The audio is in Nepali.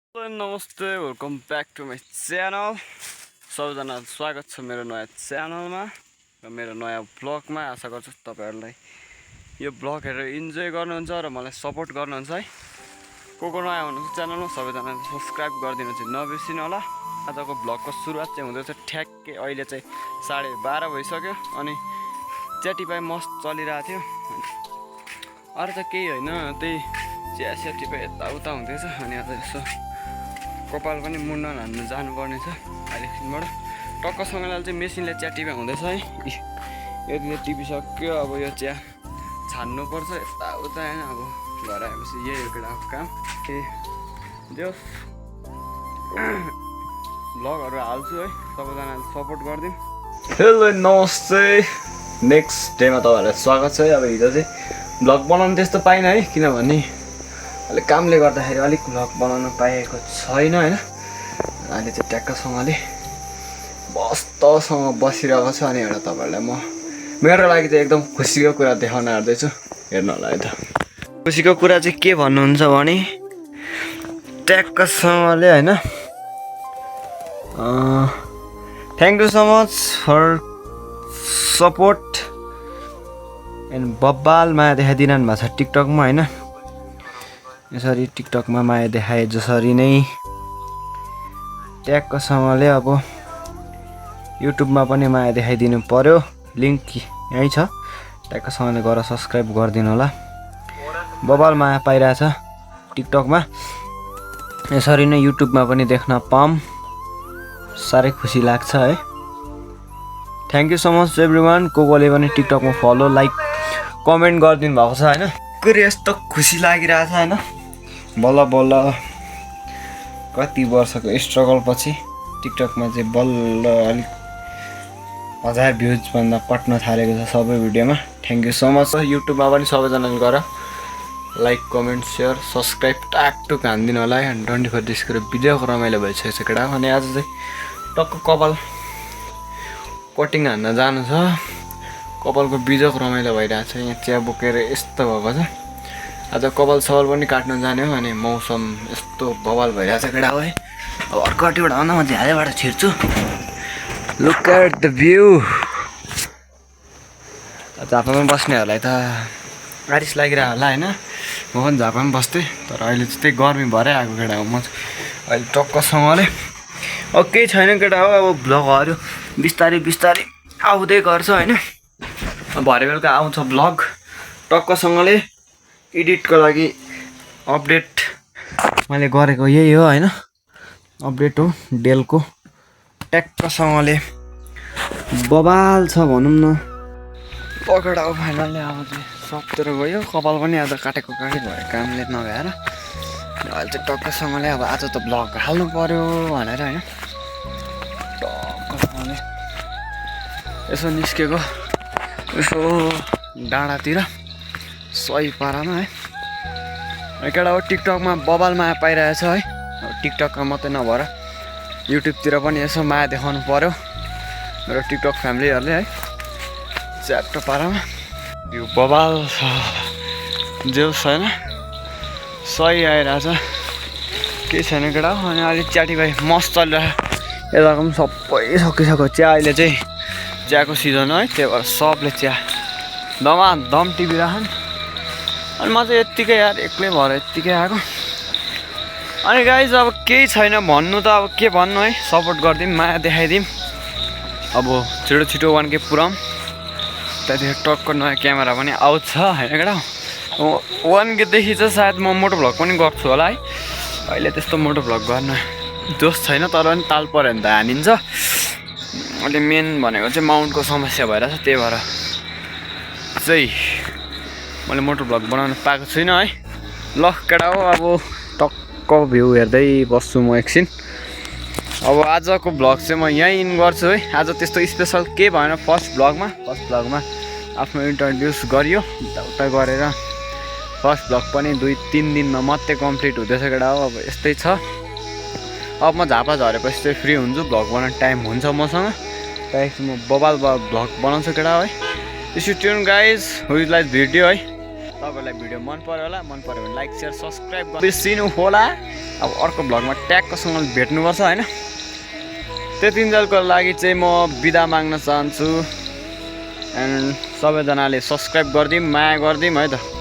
हेलो नमस्ते welcome back to my channel. सबैजना स्वागत छ मेरो नयाँ च्यानलमा र मेरो नयाँ ब्लगमा। आशा गर्छु तपाईहरुलाई यो ब्लग हेरेर इन्जोय गर्नुहुन्छ र मलाई सपोर्ट गर्नुहुन्छ है। को नयाँ हुनुहुन्छ च्यानलमा सबैजनाले सब्स्क्राइब गरिदिनु चाहिँ नबिर्सिनु होला। आजको ब्लगको सुरुवात चाहिँ हुँदैछ ठ्याक्कै अहिले चाहिँ 12:30 भइसक्यो अनि च्याटिपाई मस्त चलिरहेको थियो। अरू त केही होइन, त्यही चिया च्याटिपाई यताउता हुँदैछ। अनि आज यसो कपाल पनि मुन्डन हान्नु जानुपर्ने छ एकछिनबाट। टक्कसँगले चाहिँ मेसिनले चिया टिपा हुँदैछ है। यति टिपिसक्यो, अब यो चिया छान्नुपर्छ यताउता होइन। अब घर आएपछि यही हो केटाको काम। जो भ्लगहरू हाल्छु है, सबैजनाले सपोर्ट गरिदिउँ। हेलो नमस्ते, नेक्स्ट डेमा तपाईँहरूलाई स्वागत छ है। अब हिजो चाहिँ भ्लग बनाउनु त्यस्तो पाइनँ है, किनभने अहिले कामले गर्दाखेरि अलिक भ्लग बनाउन पाएको छैन होइन। अहिले चाहिँ ट्याक्कसँगले बस्तसँग बसिरहेको छु। अनि एउटा तपाईँहरूलाई म मेरो लागि चाहिँ एकदम खुसीको कुरा देखाउन आँट्दैछु, हेर्नु होला है त। खुसीको कुरा चाहिँ के भन्नुहुन्छ भने ट्याक्कसँगले होइन, thank you so much for support and बब्बाल माया देखाइदिनु भएको छ टिकटकमा होइन। यसरी टिकटकमा माया देखाए जसरी नै ट्याक्कसँगले अब युट्युबमा पनि माया देखाइदिनु पर्यो। लिङ्क यहीँ छ, ट्याक्कसँगले गएर सब्स्क्राइब गरिदिनु होला। बबाल माया पाइरहेछ टिकटकमा, यसरी नै युट्युबमा पनि देख्न पाऊँ, साह्रै खुसी लाग्छ है। Thank you so much everyone. कोले पनि टिकटकमा फलो लाइक कमेन्ट गरिदिनु भएको छ होइन। फेरि यस्तो खुसी लागिरहेछ होइन। बल्ल बल्ल कति वर्षको स्ट्रगल पछि टिकटकमा चाहिँ बल्ल अलिक 1000 भ्युजभन्दा पट्न थालेको छ सबै भिडियोमा। Thank you so much. युट्युबमा पनि सबैजनाले गएर लाइक कमेन्ट सेयर सब्सक्राइब टाकटुक हानिदिनु होला है। अनि 24 डिस्को भिडियोको रमाइलो भइसकेको छ केटा। अनि आज चाहिँ टक्क कपाल कटिङ हान्न जानु छ। कपालको बिजोक रमाइलो भइरहेको छ। यहाँ चिया बोकेर यस्तो भएको छ। आज कपाल सवाल पनि काट्न जाने हो। अनि मौसम यस्तो बवाल भइरहेको छ केटा हो है। अब अर्कोपट्टिबाट आउँदा म झालेबाट छिर्छु। Look at the view. झापामा बस्नेहरूलाई त आरिस लागिरहेको होला होइन। म पनि झापामा बस्थेँ, तर अहिले चाहिँ त्यही गर्मी भरै आएको केटा हो। म अहिले टक्कसँगले अब केही छैन केटा हो। अब भ्लगहरू बिस्तारै बिस्तारै आउँदै गर्छ होइन। भरे बेलुका आउँछ भ्लग टक्कसँगले। एडिटको लागि अपडेट मैले गरेको यही हो होइन। अपडेट हो डेलको, ट्याक्कसँगले बबाल छ भनौँ न। पकडा हो फाइनल्ली। अब चाहिँ सबतिर गयो, कपाल पनि आज काटेको भयो कामले नभएर। अहिले चाहिँ टक्कसँगले अब आज त भ्लग हाल्नु पर्यो भनेर होइन। टक्कसँगले यसो निस्केको, यसो डाँडातिर सही पारामा है। केटा हो टिकटकमा बबाल माया पाइरहेछ है। अब टिकटकमा मात्रै नभएर युट्युबतिर पनि यसो माया देखाउनु पर्यो मेरो टिकटक फ्यामिलीहरूले है। च्याप्टो पारामा यो बबाल छ जेउ छैन, सही आइरहेछ, केही छैन केटा हो। अनि अलिक च्याटी भाइ मस्त चलिरहेको। यताको पनि सबै सकिसक्यो चिया। अहिले चाहिँ चियाको सिजन है, त्यही भएर सबले चिया दम टिपिरहन्। अनि म चाहिँ यत्तिकै यार एक्लै भएर यत्तिकै आएको। अनि गाइज अब केही छैन भन्नु त, अब के भन्नु है। सपोर्ट गरिदिउँ, माया देखाइदिउँ। अब छिटो 1K पुऱ्याउँ। त्यहाँदेखि टक्क नयाँ क्यामेरा पनि आउँछ होइन केटा। 1Kदेखि चाहिँ सायद म मोटो भ्लग पनि गर्छु होला है। अहिले त्यस्तो मोटो भ्लग गर्न जोस छैन, तर पनि ताल पऱ्यो भने त हानिन्छ। अहिले मेन भनेको चाहिँ माउन्टको समस्या भइरहेछ, त्यही भएर चाहिँ मैले मोटो भ्लग बनाउनु पाएको छुइनँ है। ल केटा हो, अब टक्क भ्यू हेर्दै बस्छु म एकछिन। अब आजको भ्लग चाहिँ म यहीँ इन गर्छु है। आज त्यस्तो स्पेसल केही भएन। फर्स्ट भ्लगमा आफ्नो इन्ट्रोड्युस गरियो, उता गरेर फर्स्ट भ्लग पनि 2-3 दिनमा मात्रै कम्प्लिट हुँदैछ केटा हो। अब यस्तै छ। अब म झापा झरेपछि चाहिँ फ्री हुन्छु, भ्लग बनाउने टाइम हुन्छ मसँग। त्यहाँदेखि म बबाल भ्लग बनाउँछु केटा है। स्टे ट्युन गाइज, हु लाइक भिडियो है। तपाईँलाई भिडियो मन पर्यो होला, मन पर्यो भने लाइक सेयर सब्सक्राइब गरिदिनु होला। अब अर्को भ्लगमा ट्याक्कसँग भेट्नुपर्छ होइन। त्यतिन्जेलको लागि चाहिँ म बिदा माग्न चाहन्छु। एन्ड सबैजनाले सब्सक्राइब गरिदिउँ, माया गरिदिउँ है त।